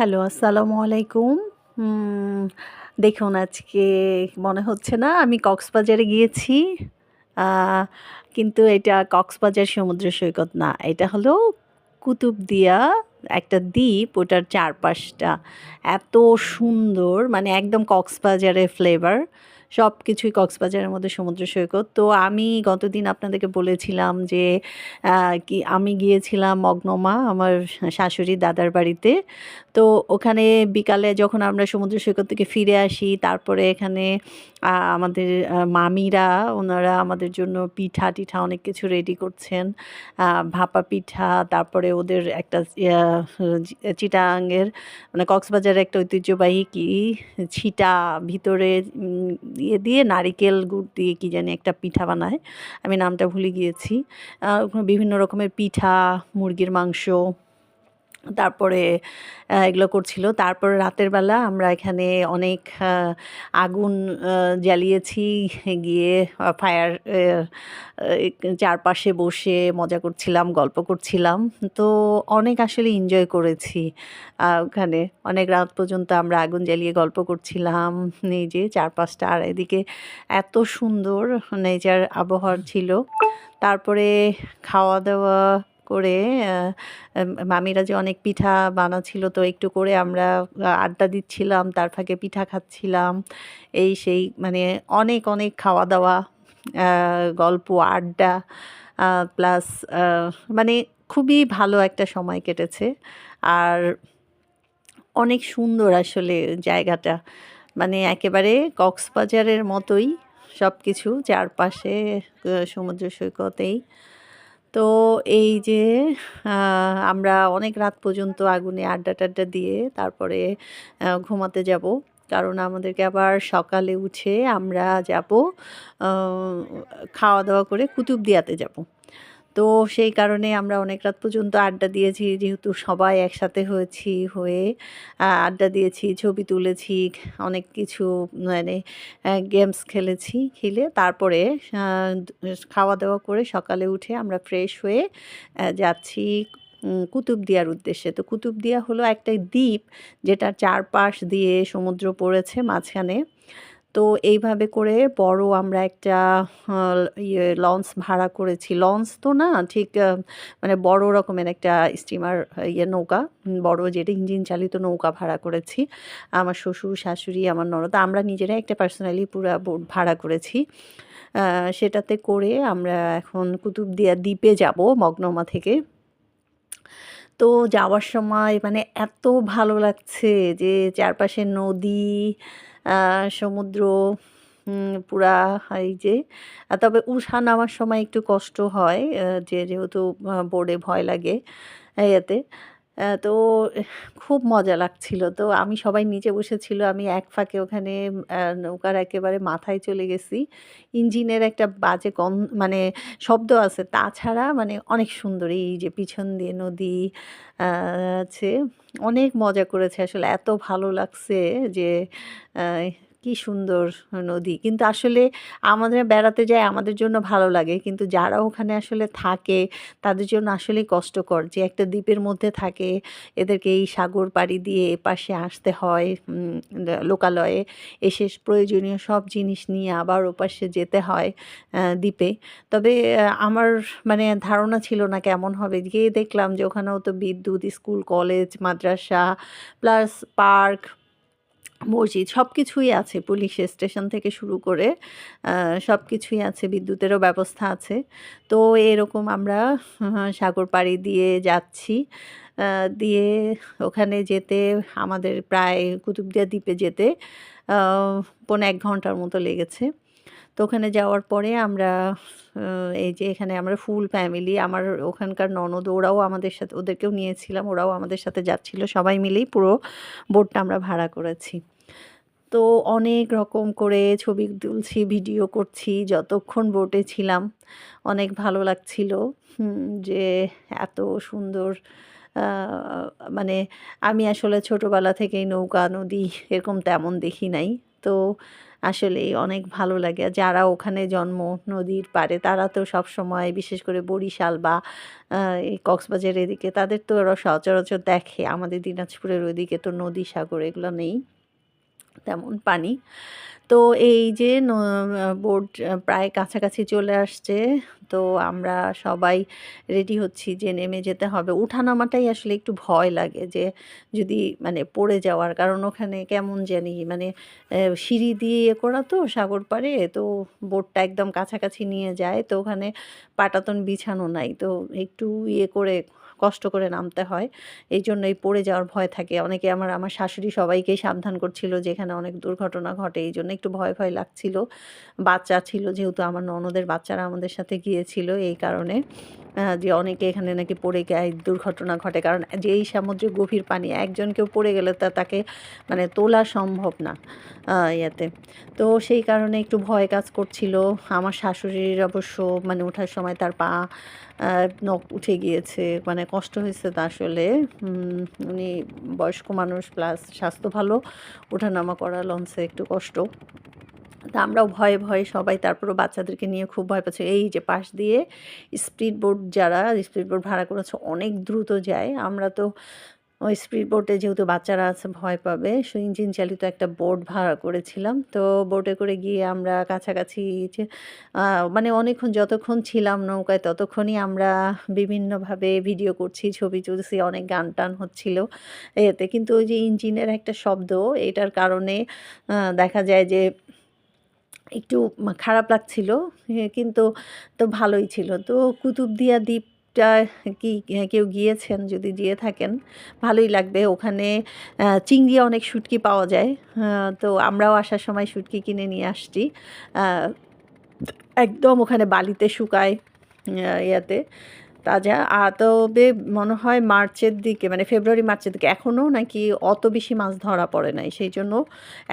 Hello, আসসালামু আলাইকুম। দেখুন আজকে মনে হচ্ছে না আমি কক্সবাজারে গিয়েছি। আ কিন্তু এটা কক্সবাজার সমুদ্র সৈকত না। এটা হলো কুতুবদিয়া একটা দ্বীপ, ওটার চারপাশটা এত সুন্দর মানে একদম কক্সবাজারের ফ্লেভার। সবকিছুই কক্সবাজারের মধ্যে সমুদ্র সৈকত। তো আমি গতদিন আপনাদেরকে বলেছিলাম যে কি আমি গিয়েছিলাম মগনমা আমার শাশুড়ির দাদার বাড়িতে। তো ওখানে বিকালে যখন আমরা সমুদ্র সৈকত থেকে ফিরে আসি তারপরে এখানে আমাদের মামিরা ওনারা আমাদের জন্য পিঠা-টিঠা অনেক কিছু রেডি করছেন। ভাপা পিঠা, তারপরে ওদের একটা চিটাগাংয়ের মানে কক্সবাজারের একটা ঐতিহ্যবাহী কি ছিটা ভিতরে ইয়ে দিয়ে নারিকেল গুড় দিয়ে কি জানি একটা পিঠা বানায়। আমি নামটা ভুলে গিয়েছি। ওখানে বিভিন্ন রকমের পিঠা, মুরগির মাংস, তারপরে এগুলো করছিল। তারপরে রাতের বেলা আমরা এখানে অনেক আগুন জ্বালিয়েছি। গিয়ে ফায়ার চারপাশে বসে মজা করছিলাম, গল্প করছিলাম। তো অনেক আসলে এনজয় করেছি। ওখানে অনেক রাত পর্যন্ত আমরা আগুন জ্বালিয়ে গল্প করছিলাম। এই যে চারপাশটা আর এদিকে এত সুন্দর নেচার আবহাওয়া ছিল। তারপরে খাওয়া-দাওয়া করে মামিরা যে অনেক পিঠা বানাচ্ছিল তো একটু করে আমরা আড্ডা দিচ্ছিলাম, তার ফাঁকে পিঠা খাচ্ছিলাম। এই সেই মানে অনেক, অনেক খাওয়া-দাওয়া, গল্প, আড্ডা প্লাস আ মানে খুবই ভালো একটা সময় কেটেছে। আর অনেক সুন্দর আসলে জায়গাটা। মানে একেবারে কক্সবাজারের মতোই সবকিছু চারপাশে সমুদ্র সৈকতেই। তো এই যে আ আমরা অনেক রাত পর্যন্ত আগুনে আড্ডা-টাড্ডা দিয়ে তারপরে ঘুমাতে যাবো। কারণ আমাদেরকে আবার সকালে উঠে আমরা যাবো আ খাওয়া-দাওয়া করে কুতুবদিয়াতে যাবো। তো সেই কারণে আমরা অনেক রাত পর্যন্ত আড্ডা দিয়েছি যেহেতু সবাই একসাথে হয়েছি, হয়ে আড্ডা দিয়েছি, ছবি তুলেছি, অনেক কিছু মানে গেমস খেলেছি। খেলে তারপরে আ খাওয়া-দাওয়া করে সকালে উঠে আমরা ফ্রেশ হয়ে যাচ্ছি কুতুবদিয়ার উদ্দেশ্যে। তো কুতুবদিয়া হলো একটা দ্বীপ যেটার চারপাশ দিয়ে সমুদ্র পড়েছে মাঝখানে। তো এইভাবে করে বড় আমরা একটা আ লঞ্চ ভাড়া করেছি। লঞ্চ তো না ঠিক মানে বড় রকমের একটা স্টিমার, নৌকা, বড় যেটা ইঞ্জিন চালিত নৌকা ভাড়া করেছি। আমার শ্বশুর, শাশুড়ি, আমার ননদ, আমরা নিজেরাই একটা পার্সোনালি পুরা বোট ভাড়া করেছি। আ সেটাতে করে আমরা এখন কুতুবদিয়া দ্বীপে যাবো মগনমা থেকে। তো যাওয়ার সময় মানে এত ভালো লাগছে যে চারপাশে নদী, আ সমুদ্র, পুরা এই যে তবে উঠা-নামার সময় একটু কষ্ট হয়। যেহেতু বোর্ডে ভয় লাগে ইয়েতে। তো খুব মজা লাগছিল। তো আমি সবাই নিচে বসেছিল। আমি এক ফাঁকে ওখানে নৌকার একেবারে মাথায় চলে গেছি। ইঞ্জিনের একটা বাজে মানে শব্দ আছে। তাছাড়া মানে অনেক সুন্দর এই যে পিছন দিয়ে নদী আছে। অনেক মজা করেছি আসলে এত ভালো লাগছে যে আ কি সুন্দর নদী। কিন্তু আসলে আমাদের বেড়াতে যাই আমাদের জন্য ভালো লাগে। কিন্তু যারা ওখানে আসলে থাকে তাদের জন্য আসলেই কষ্টকর যে একটা দ্বীপের মধ্যে থাকে, এদেরকে এই সাগর পাড়ি দিয়ে এপাশে আসতে হয় লোকালয়ে। এসে প্রয়োজনীয় সব জিনিস নিয়ে আবার ওপাশে যেতে হয় দ্বীপে। তবে আমার মানে ধারণা ছিল না কেমন হবে। গিয়ে দেখলাম যে ওখানেও তো বিদ্যুৎ, স্কুল, কলেজ, মাদ্রাসা প্লাস পার্ক, মসজিদ সবকিছুই আছে। পুলিশ স্টেশন থেকে শুরু করে আ সবকিছুই আছে। বিদ্যুতেরও ব্যবস্থা আছে। তো এরকম আমরা সাগর পাড়ি দিয়ে যাচ্ছি। আ দিয়ে ওখানে যেতে আমাদের প্রায় কুতুবদিয়া দ্বীপে যেতে আ পৌনে ১ ঘন্টার মতো লেগেছে। তো ওখানে যাওয়ার পরে আমরা আ এই যে এখানে আমরা ফুল ফ্যামিলি, আমার ওখানকার ননদ ওরাও আমাদের সাথে, ওদেরকেও নিয়েছিলাম। ওরাও আমাদের সাথে যাচ্ছিল। সবাই মিলেই পুরো বোটটা আমরা ভাড়া করেছি। তো অনেক রকম করে ছবি তুলছি, ভিডিও করছি যতক্ষণ বোটে ছিলাম। অনেক ভালো লাগছিল। যে এত সুন্দর আ মানে আমি আসলে ছোটবেলা থেকেই নৌকা, নদী এরকম তেমন দেখি নাই। তো আসলেই অনেক ভালো লাগে। আর যারা ওখানে জন্ম নদীর পাড়ে তারা তো সবসময় বিশেষ করে বরিশাল বা এই কক্সবাজার এদিকে তাদের তো ওরা সচরাচর দেখে। আমাদের দিনাজপুরের ওইদিকে তো নদী, সাগর এগুলো নেই তেমন পানি। তো এই যে বোট প্রায় কাছাকাছি চলে আসছে। তো আমরা সবাই রেডি হচ্ছি যে নেমে যেতে হবে। উঠানামাটাই আসলে একটু ভয় লাগে যে যদি মানে পড়ে যাওয়ার, কারণ ওখানে কেমন জানি মানে সিঁড়ি দিয়ে ইয়ে করা তো সাগর পাড়ে, তো বোটটা একদম কাছাকাছি নিয়ে যায়। তো ওখানে পাটাতন বিছানো নাই। তো একটু ইয়ে করে কষ্ট করে নামতে হয়। এইজন্যই পড়ে যাওয়ার ভয় থাকে। অনেকে আমার শাশুড়ি সবাইকেই সাবধান করছিল যে এখানে অনেক দুর্ঘটনা ঘটে। এইজন্য একটু ভয়, ভয় লাগছিল। বাচ্চা ছিল যেহেতু আমার ননদের বাচ্চারা আমাদের সাথে গিয়েছিল এই কারণে যে অনেকে এখানে নাকি পড়ে গিয়ে দুর্ঘটনা ঘটে। কারণ যেই সমুদ্রে গভীর পানি একজন কেউ পড়ে গেলে তাকে মানে তোলা সম্ভব না ইয়াতে। তো সেই কারণে একটু ভয় কাজ করছিল। আমার শাশুড়ির অবশ্য মানে ওঠার সময় তার পা নখ উঠে গিয়েছে। মানে কষ্ট হয়েছে তা আসলে। উনি বয়স্ক মানুষ প্লাস স্বাস্থ্য ভালো। ওঠানামা করা লঞ্চে একটু কষ্ট। তা আমরাও ভয়ে, ভয়ে সবাই তারপরেও বাচ্চাদেরকে নিয়ে খুব ভয় পাচ্ছি। এই যে পাশ দিয়ে স্পিড বোট যারা স্পিড বোট ভাড়া করেছে অনেক দ্রুত যায়। আমরা তো ওই স্পিড বোটে যেহেতু বাচ্চারা আছে ভয় পাবে, ইঞ্জিন চালিত একটা বোট ভাড়া করেছিলাম। তো বোটে করে গিয়ে আমরা কাছাকাছি যে মানে অনেকক্ষণ যতক্ষণ ছিলাম নৌকায় ততক্ষণই আমরা বিভিন্নভাবে ভিডিও করছি, ছবি তুলছি, অনেক গান-টান হচ্ছিল এতে। কিন্তু ওই যে ইঞ্জিনের একটা শব্দ এটার কারণে দেখা যায় যে একটু খারাপ লাগছিল। কিন্তু তো ভালোই ছিল। তো কুতুবদিয়া দ্বীপটা কি কেউ গিয়েছেন? যদি যেয়ে থাকেন ভালোই লাগবে। ওখানে চিংড়ি অনেক শুঁটকি পাওয়া যায়। তো আমরাও আসার সময় শুঁটকি কিনে নিয়ে আসছি। আ একদম ওখানে বালিতে শুকায় ইয়াতে তাজা। তবে মনে হয় মার্চের দিকে মানে ফেব্রুয়ারি মার্চের দিকে এখনও নাকি অত বেশি মাছ ধরা পড়ে নাই। সেইজন্য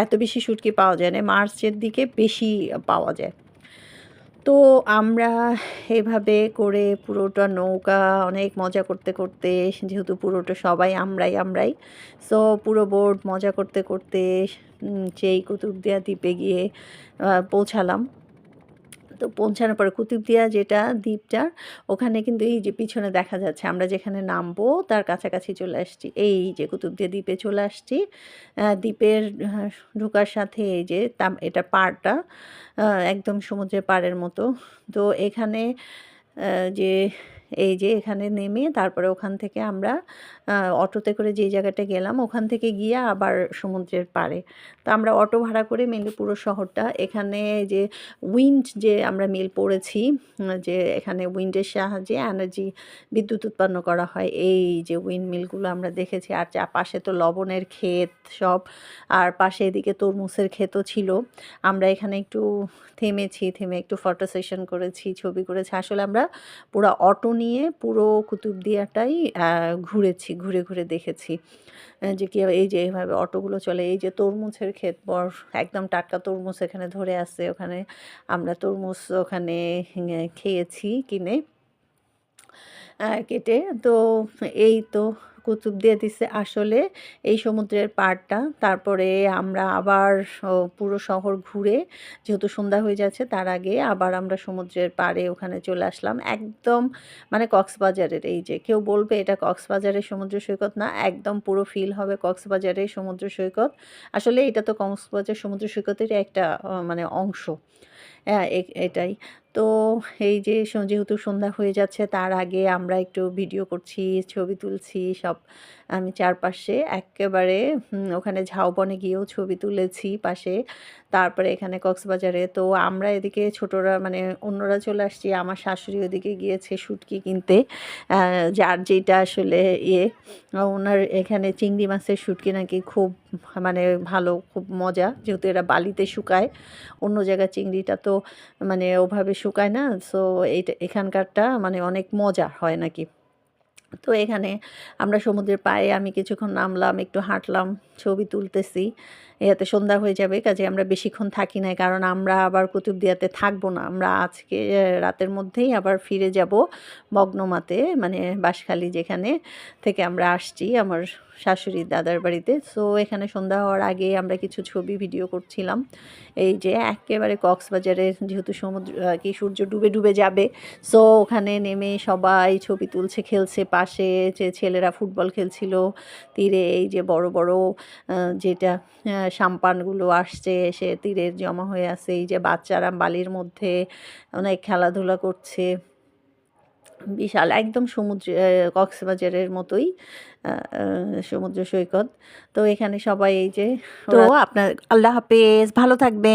এত বেশি শুঁটকি পাওয়া যায় না। মার্চের দিকে বেশি পাওয়া যায়। তো আমরা এভাবে করে পুরোটা নৌকা অনেক মজা করতে, করতে যেহেতু পুরোটা সবাই আমরাই। সো পুরো বোট মজা করতে, করতে সেই কুতুবদিয়া দ্বীপে গিয়ে পৌঁছালাম। তো পৌঁছানোর পরে কুতুবদিয়া যেটা দ্বীপটা ওখানে কিন্তু এই যে পিছনে দেখা যাচ্ছে আমরা যেখানে নামবো তার কাছাকাছি চলে আসছি। এই যে কুতুবদিয়া দ্বীপে চলে আসছি। দ্বীপের ঢোকার সাথে এই যে এটা পাড়টা একদম সমুদ্রের পাড়ের মতো। তো এখানে যে এই যে এখানে নেমে তারপরে ওখান থেকে আমরা অটোতে করে যেই জায়গাটায় গেলাম ওখান থেকে গিয়ে আবার সমুদ্রের পাড়ে। তো আমরা অটো ভাড়া করে মেনলি পুরো শহরটা এখানে যে উইন্ড যে আমরা মিল পড়েছি, যে এখানে উইন্ডের সাহায্যে এনার্জি বিদ্যুৎ উৎপন্ন করা হয়। এই যে উইন্ড মিলগুলো আমরা দেখেছি। আর পাশে তো লবণের ক্ষেত সব। আর পাশে এদিকে তরমুজের ক্ষেতও ছিল। আমরা এখানে একটু থেমেছি, থেমে একটু ফটো সেশন করেছি, ছবি করেছি। আসলে আমরা পুরা অটো নিয়ে পুরো কুতুবদিয়াটাই ঘুরেছি, ঘুরে, ঘুরে দেখেছি। যে কি এই যে এভাবে অটোগুলো চলে। এই যে তরমুজের ক্ষেত একদম টাটকা তরমুজ এখানে ধরে আছে। ওখানে আমরা তরমুজ ওখানে খেয়েছি কিনে কেটে। তো এই তো কুতুবদিয়া দিছে আসলে এই সমুদ্রের পাড়টা। তারপরে আমরা আবার পুরো শহর ঘুরে যেহেতু সন্ধ্যা হয়ে যাচ্ছে তার আগে আবার আমরা সমুদ্রের পাড়ে ওখানে চলে আসলাম। একদম মানে কক্সবাজারের এই যে কেউ বলবে এটা কক্সবাজারের সমুদ্র সৈকত না, একদম পুরো ফিল হবে কক্সবাজারের সমুদ্র সৈকত। আসলে এটা তো কক্সবাজার সমুদ্র সৈকতেরই একটা মানে অংশ। হ্যাঁ, এটাই। তো এই যে যেহেতু সন্ধ্যা হয়ে যাচ্ছে তার আগে আমরা একটু ভিডিও করছি, ছবি তুলছি সব। আমি চারপাশে এক্কেবারে ওখানে ঝাউবনে গিয়েও ছবি তুলেছি পাশে। তারপরে এখানে কক্সবাজারে তো আমরা এদিকে ছোটরা মানে অন্যরা চলে আসছি। আমার শাশুড়ি ওদিকে গিয়েছে শুটকি কিনতে। যার যেটা আসলে ওনার এখানে চিংড়ি মাছের শুটকি নাকি খুব মানে ভালো, খুব মজা। যেহেতু এরা বালিতে শুকায়। অন্য জায়গার চিংড়িটা তো মানে ওভাবে শুকায় না। সো এখানকারটা মানে অনেক মজা হয় নাকি। তো এখানে আমরা সমুদ্রের পাড়ে আমি কিছুক্ষণ নামলাম, একটু হাঁটলাম। ছবি তুলতেছি। এতে সন্ধ্যা হয়ে যাবে, কাজে আমরা বেশিক্ষণ থাকি নাই, কারণ আমরা আবার কুতুবদিয়াতে থাকবো না। আমরা আজকে রাতের মধ্যেই আবার ফিরে যাব মগনমাতে, মানে বাঁশখালী যেখানে থেকে আমরা আসছি আমার শাশুড়ির দাদার বাড়িতে। সো এখানে সন্ধ্যা হওয়ার আগে আমরা কিছু ছবি ভিডিও করছিলাম। এই যে একেবারে কক্সবাজারে যেহেতু সমুদ্র কি সূর্য ডুবে ডুবে যাবে, সো ওখানে নেমে সবাই ছবি তুলছে, খেলছে, পাশে যে ছেলেরা ফুটবল খেলছিল তীরে। এই যে বড় বড় যেটা সাম্পানগুলো আসছে সে তীরে জমা হয়ে আছে। এই যে বাচ্চারা বালির মধ্যে অনেক খেলাধুলা করছে। বিশাল একদম সমুদ্র, কক্সবাজারের মতোই সমুদ্র সৈকত। তো এখানে সবাই এই যে, তো আপনার আল্লাহ হাফেজ, ভালো থাকবেন।